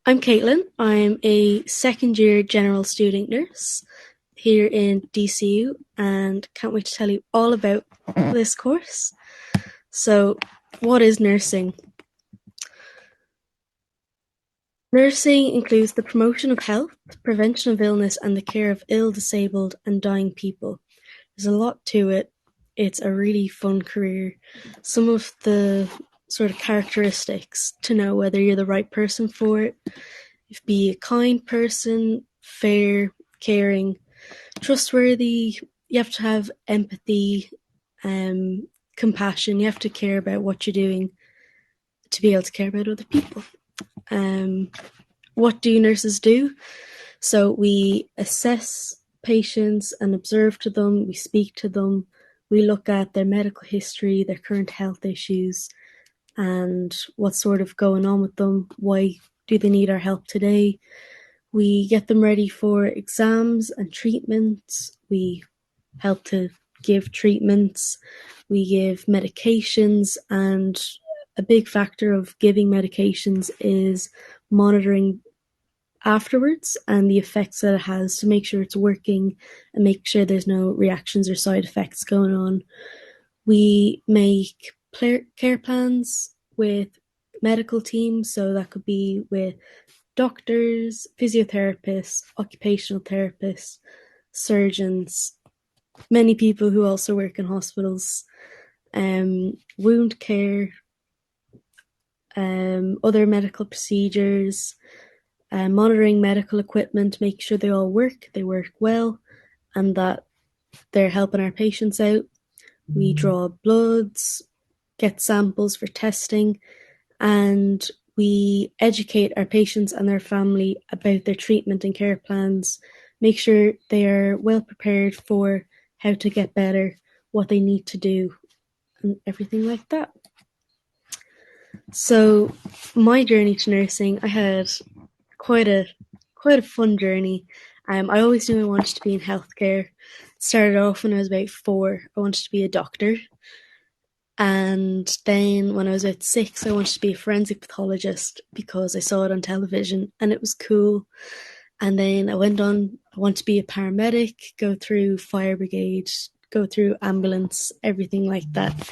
I'm Caitlin. I'm a second year general student nurse here in DCU and can't wait to tell you all about this course. So, what is nursing? Nursing includes the promotion of health, prevention of illness, and the care of ill, disabled, and dying people. There's a lot to it. It's a really fun career. Some of the sort of characteristics to know whether you're the right person for it. Be a kind person, fair, caring, trustworthy. You have to have empathy, compassion. You have to care about what you're doing to be able to care about other people. What do nurses do? So we assess patients and observe to them. We speak to them. We look at their medical history, their current health issues, and what's sort of going on with them. Why do they need our help today? We get them ready for exams and treatments. We help to give treatments. We give medications, and a big factor of giving medications is monitoring afterwards and the effects that it has to make sure it's working and make sure there's no reactions or side effects going on. We make care plans with medical teams, so that could be with doctors, physiotherapists, occupational therapists, surgeons, many people who also work in hospitals, wound care, other medical procedures, monitoring medical equipment, make sure they all work, they work well, and that they're helping our patients out. We draw bloods, get samples for testing, and we educate our patients and their family about their treatment and care plans, make sure they are well prepared for how to get better, what they need to do, and everything like that. So my journey to nursing, I had quite a fun journey. I always knew I wanted to be in healthcare. Started off when I was about 4. I wanted to be a doctor. And then when I was about 6, I wanted to be a forensic pathologist because I saw it on television and it was cool. And then I went on, I wanted to be a paramedic, go through fire brigade, go through ambulance, everything like that.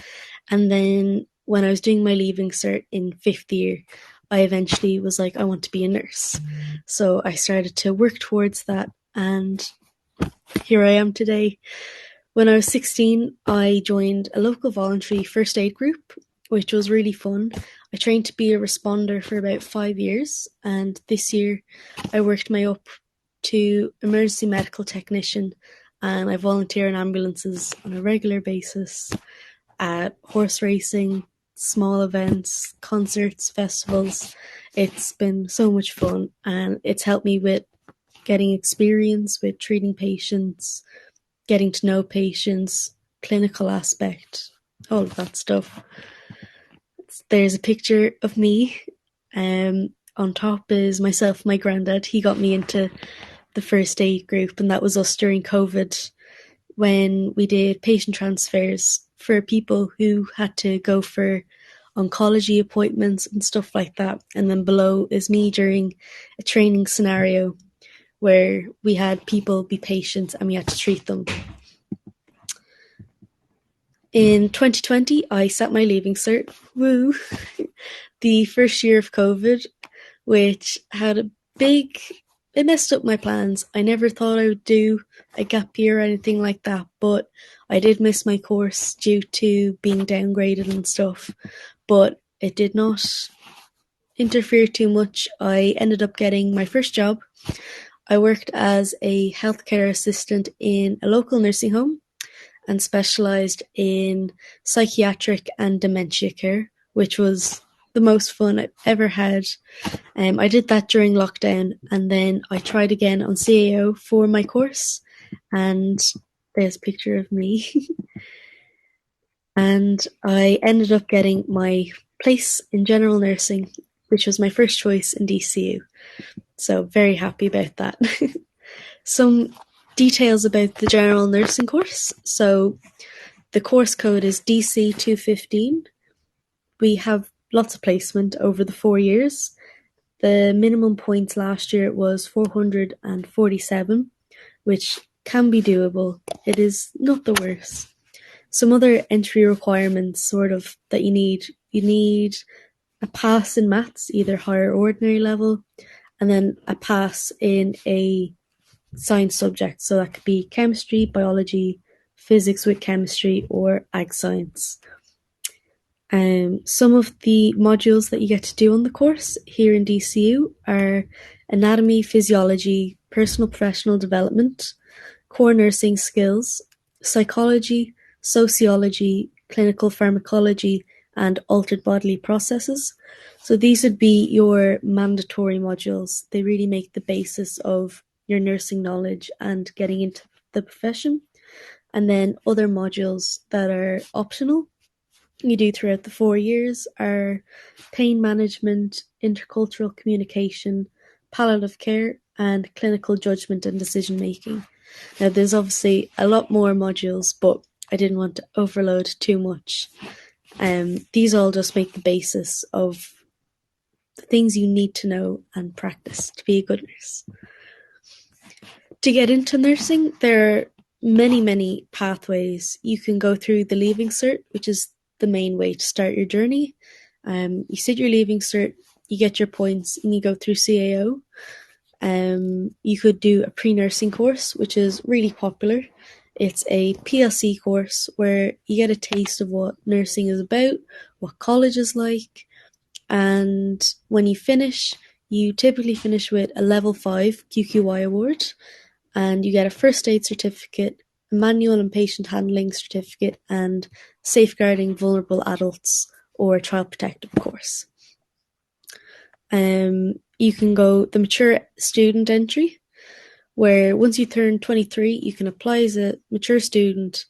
And then when I was doing my leaving cert in 5th year, I eventually was like, I want to be a nurse. So I started to work towards that, and here I am today. When I was 16, I joined a local voluntary first aid group, which was really fun. I trained to be a responder for about 5 years, and this year I worked my up to emergency medical technician, and I volunteer in ambulances on a regular basis at horse racing, small events, concerts, festivals. It's been so much fun, and it's helped me with getting experience with treating patients, getting to know patients, clinical aspect, all of that stuff. There's a picture of me. On top is myself, my granddad. He got me into the first aid group, and that was us during COVID when we did patient transfers for people who had to go for oncology appointments and stuff like that. And then below is me during a training scenario where we had people be patients and we had to treat them. In 2020, I sat my leaving cert, woo, the first year of COVID, which had it messed up my plans. I never thought I would do a gap year or anything like that, but I did miss my course due to being downgraded and stuff, but it did not interfere too much. I ended up getting my first job. I worked as a healthcare assistant in a local nursing home and specialised in psychiatric and dementia care, which was the most fun I've ever had. I did that during lockdown, and then I tried again on CAO for my course, and there's a picture of me. And I ended up getting my place in general nursing, which was my first choice in DCU. So very happy about that. Some details about the general nursing course. So the course code is DC 215. We have lots of placement over the 4 years. The minimum points last year was 447, which can be doable. It is not the worst. Some other entry requirements sort of that you need a pass in maths, either higher ordinary level, and then a pass in a science subject. So that could be chemistry, biology, physics with chemistry, or ag science. Some of the modules that you get to do on the course here in DCU are anatomy, physiology, personal professional development, core nursing skills, psychology, sociology, clinical pharmacology, and altered bodily processes. So these would be your mandatory modules. They really make the basis of your nursing knowledge and getting into the profession. And then other modules that are optional you do throughout the 4 years are pain management, intercultural communication, palliative care, and clinical judgment and decision making. Now, there's obviously a lot more modules, but I didn't want to overload too much. These all just make the basis of the things you need to know and practice to be a good nurse. To get into nursing, there are many, many pathways. You can go through the Leaving Cert, which is the main way to start your journey. You sit your Leaving Cert, you get your points, and you go through CAO. You could do a pre-nursing course, which is really popular. It's a PLC course where you get a taste of what nursing is about, what college is like, and when you finish, you typically finish with a level 5 QQI award, and you get a first aid certificate, a manual and patient handling certificate, and safeguarding vulnerable adults or child protective course. You can go the mature student entry, where once you turn 23, you can apply as a mature student.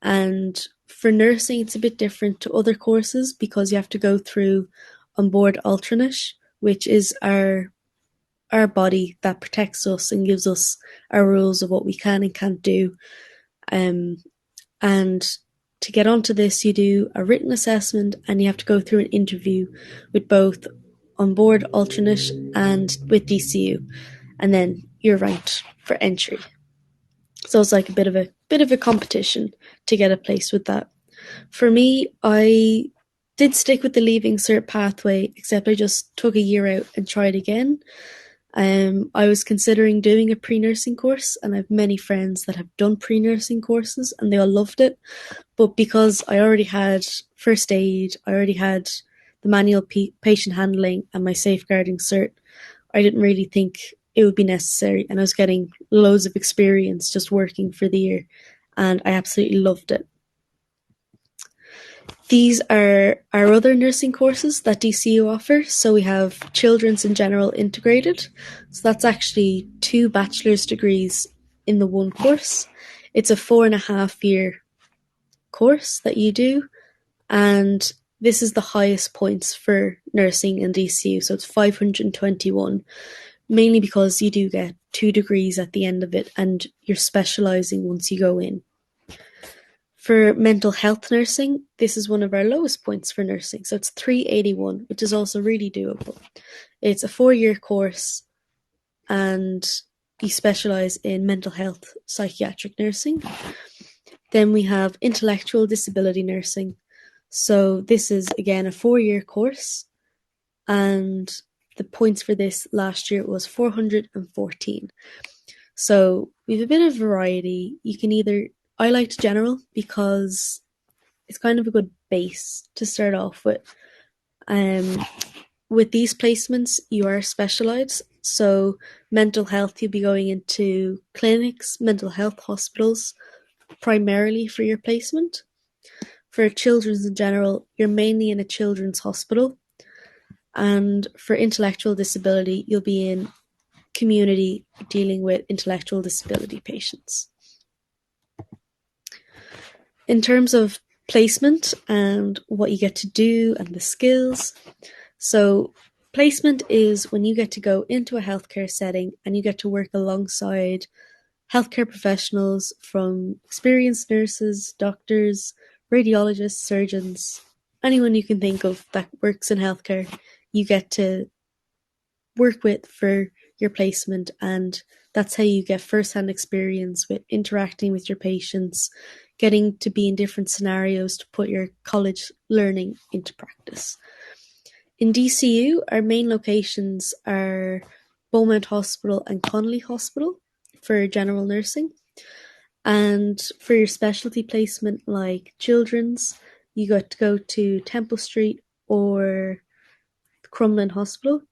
And for nursing, it's a bit different to other courses because you have to go through onboard alternate, which is our body that protects us and gives us our rules of what we can and can't do. And to get onto this, you do a written assessment and you have to go through an interview with both onboard alternate and with DCU, and then you're ranked for entry. So it's like a bit of a competition to get a place with that. For me, I did stick with the Leaving Cert pathway, except I just took a year out and tried again. I was considering doing a pre-nursing course, and I have many friends that have done pre-nursing courses and they all loved it. But because I already had first aid, I already had the manual patient handling and my safeguarding cert, I didn't really think it would be necessary. And I was getting loads of experience just working for the year, and I absolutely loved it. These are our other nursing courses that DCU offer. So we have Children's in General Integrated. So that's actually 2 bachelor's degrees in the one course. It's a 4.5-year course that you do, and this is the highest points for nursing in DCU, so it's 521, mainly because you do get 2 degrees at the end of it and you're specialising once you go in. For mental health nursing, this is one of our lowest points for nursing, so it's 381, which is also really doable. It's a 4-year course and you specialise in mental health psychiatric nursing. Then we have intellectual disability nursing. So this is again a 4-year course, and the points for this last year was 414. So we have a bit of variety. You can I liked general because it's kind of a good base to start off with. With these placements, you are specialised. So mental health, you'll be going into clinics, mental health hospitals, primarily for your placement. For children's in general, you're mainly in a children's hospital. And for intellectual disability, you'll be in community dealing with intellectual disability patients. In terms of placement and what you get to do and the skills, so placement is when you get to go into a healthcare setting and you get to work alongside healthcare professionals from experienced nurses, doctors, radiologists, surgeons, anyone you can think of that works in healthcare. You get to work with for your placement, and that's how you get first-hand experience with interacting with your patients, getting to be in different scenarios to put your college learning into practice. In DCU, our main locations are Beaumont Hospital and Connolly Hospital for general nursing. And for your specialty placement, like children's, you got to go to Temple Street or Crumlin Hospital.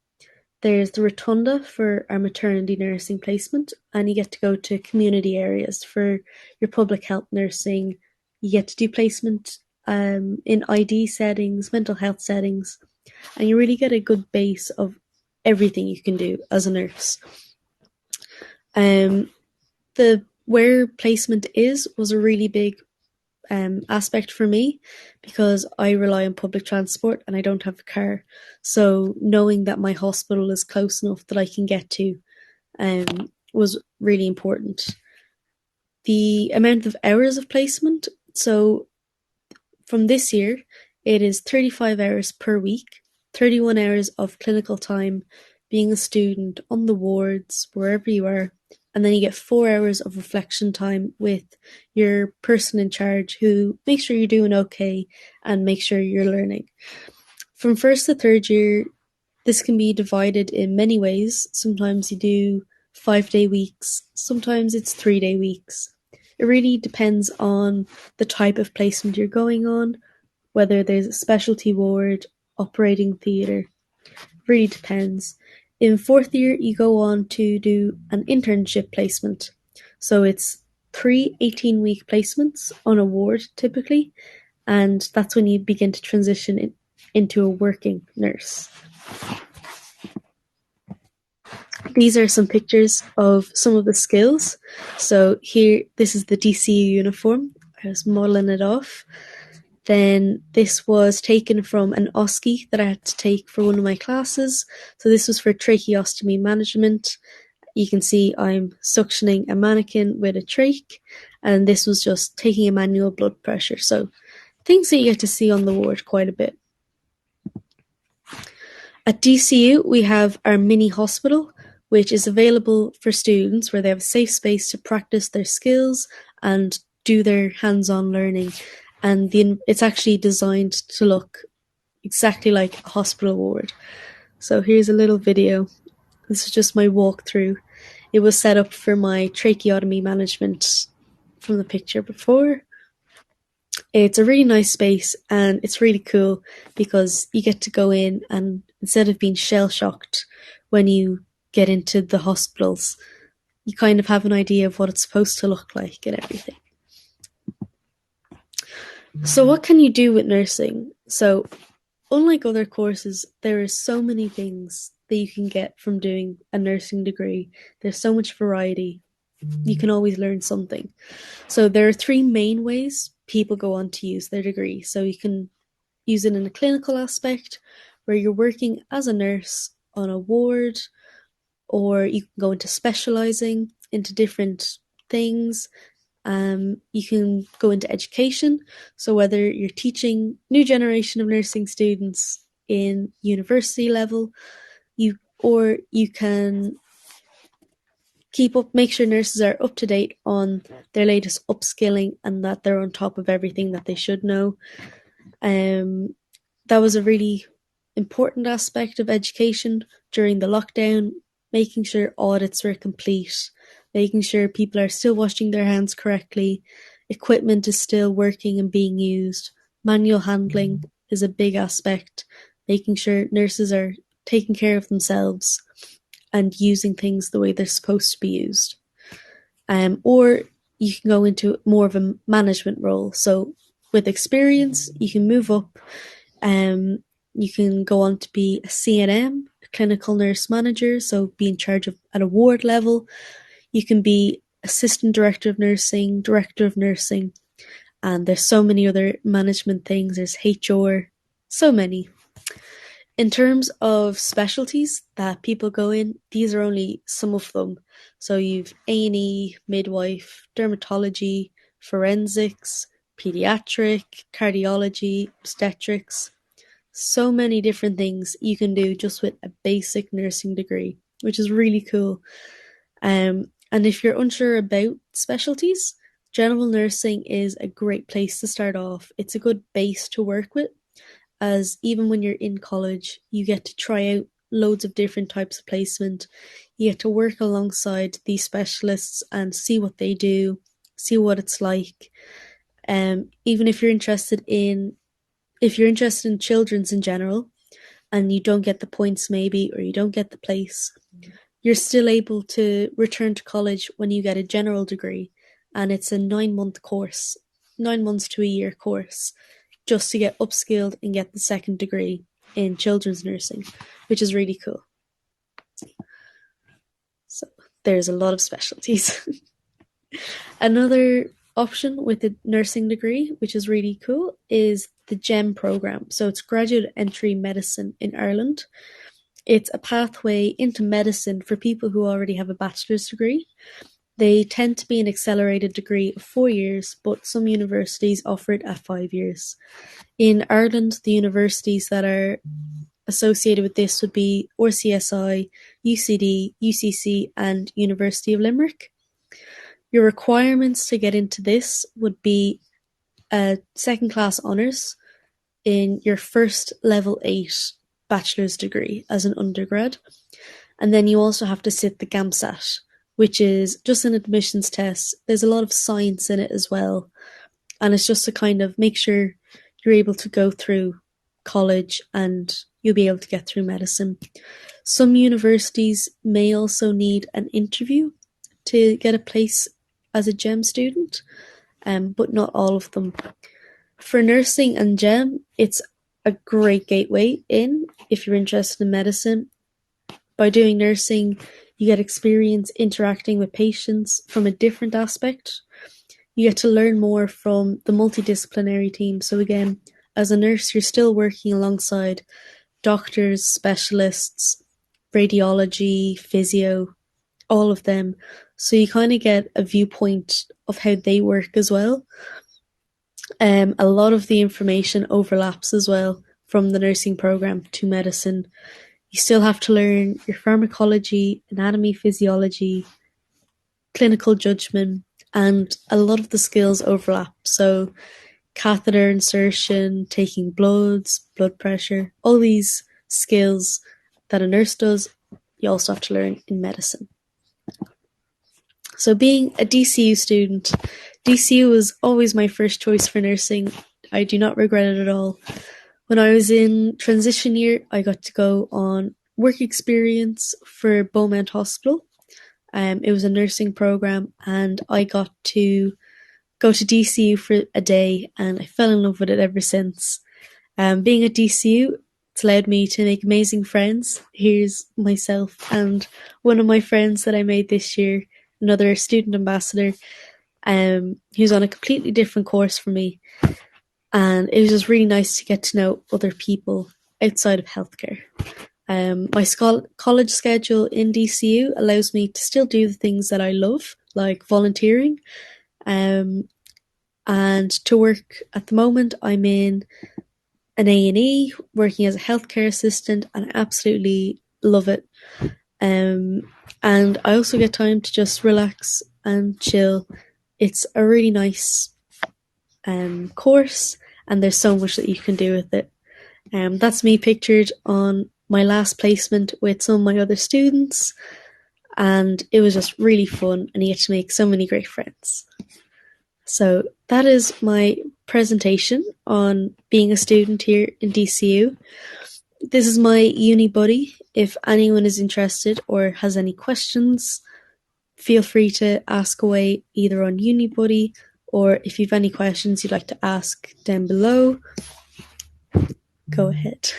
There's the Rotunda for our maternity nursing placement, and you get to go to community areas for your public health nursing. You get to do placement in ID settings, mental health settings, and you really get a good base of everything you can do as a nurse. The where placement is was a really big aspect for me because I rely on public transport and I don't have a car. So knowing that my hospital is close enough that I can get to was really important. The amount of hours of placement, so from this year, it is 35 hours per week, 31 hours of clinical time, being a student on the wards, wherever you are, and then you get 4 hours of reflection time with your person in charge who makes sure you're doing okay and make sure you're learning. From first to third year, this can be divided in many ways. Sometimes you do 5-day weeks, sometimes it's 3-day weeks. It really depends on the type of placement you're going on, whether there's a specialty ward, operating theatre. Really depends. In fourth year, you go on to do an internship placement. So it's 3 18-week placements on a ward typically, and that's when you begin to transition into a working nurse. These are some pictures of some of the skills. So here, this is the DCU uniform. I was modelling it off. Then this was taken from an OSCE that I had to take for one of my classes. So this was for tracheostomy management. You can see I'm suctioning a mannequin with a trach, and this was just taking a manual blood pressure. So things that you get to see on the ward quite a bit. At DCU, we have our mini hospital, which is available for students where they have a safe space to practice their skills and do their hands-on learning. And it's actually designed to look exactly like a hospital ward. So here's a little video. This is just my walkthrough. It was set up for my tracheotomy management from the picture before. It's a really nice space and it's really cool because you get to go in and instead of being shell-shocked when you get into the hospitals, you kind of have an idea of what it's supposed to look like and everything. So what can you do with nursing? So unlike other courses, there are so many things that you can get from doing a nursing degree. There's so much variety. You can always learn something. So there are 3 main ways people go on to use their degree. So you can use it in a clinical aspect where you're working as a nurse on a ward, or you can go into specializing into different things. You can go into education, so whether you're teaching new generation of nursing students in university level, you can make sure nurses are up to date on their latest upskilling and that they're on top of everything that they should know. That was a really important aspect of education during the lockdown, making sure audits were complete, making sure people are still washing their hands correctly, equipment is still working and being used, manual handling is a big aspect, making sure nurses are taking care of themselves and using things the way they're supposed to be used. Or you can go into more of a management role. So with experience, you can move up. You can go on to be a CNM, a clinical nurse manager, so be in charge of at a ward level. You can be assistant director of nursing, director of nursing, and there's so many other management things. There's HR, so many. In terms of specialties that people go in, these are only some of them. So you've A&E, midwife, dermatology, forensics, pediatric, cardiology, obstetrics. so many different things you can do just with a basic nursing degree, which is really cool. And if you're unsure about specialties, general nursing is a great place to start off. It's a good base to work with, as even when you're in college, you get to try out loads of different types of placement. You get to work alongside these specialists and see what they do, see what it's like. Even if you're interested in children's in general, and you don't get the points maybe, or you don't get the place, you're still able to return to college when you get a general degree, and it's a 9 month course, 9 months to a year course, just to get upskilled and get the second degree in children's nursing, which is really cool. So there's a lot of specialties. Another option with a nursing degree, which is really cool, is the GEM program. So it's Graduate Entry Medicine in Ireland. It's a pathway into medicine for people who already have a bachelor's degree. They tend to be an accelerated degree of 4 years, but some universities offer it at 5 years. In Ireland, the universities that are associated with this would be RCSI, UCD, UCC, and University of Limerick. Your requirements to get into this would be a second class honours in your first level 8 bachelor's degree as an undergrad. And then you also have to sit the GAMSAT, which is just an admissions test. There's a lot of science in it as well. And it's just to kind of make sure you're able to go through college and you'll be able to get through medicine. Some universities may also need an interview to get a place as a GEM student, but not all of them. For nursing and GEM, it's a great gateway in if you're interested in medicine. By doing nursing, you get experience interacting with patients from a different aspect. You get to learn more from the multidisciplinary team. So again, as a nurse, you're still working alongside doctors, specialists, radiology, physio, all of them. So you kind of get a viewpoint of how they work as well. A lot of the information overlaps as well from the nursing program to medicine. You still have to learn your pharmacology, anatomy, physiology, clinical judgment, and a lot of the skills overlap. So catheter insertion, taking bloods, blood pressure, all these skills that a nurse does, you also have to learn in medicine. So being a DCU student, DCU was always my first choice for nursing. I do not regret it at all. When I was in transition year, I got to go on work experience for Beaumont Hospital. It was a nursing program, and I got to go to DCU for a day, and I fell in love with it ever since. Being at DCU, it's allowed me to make amazing friends. Here's myself and one of my friends that I made this year, another student ambassador, who's on a completely different course from me. And it was just really nice to get to know other people outside of healthcare. My college schedule in DCU allows me to still do the things that I love, like volunteering. And to work at the moment, I'm in an A&E, working as a healthcare assistant, and I absolutely love it. And I also get time to just relax and chill. It's a really nice course, and there's so much that you can do with it. That's me pictured on my last placement with some of my other students, and it was just really fun, and you get to make so many great friends. So that is my presentation on being a student here in DCU. This is my uni buddy. If anyone is interested or has any questions, feel free to ask away either on uni buddy, or if you've any questions you'd like to ask down below, go ahead.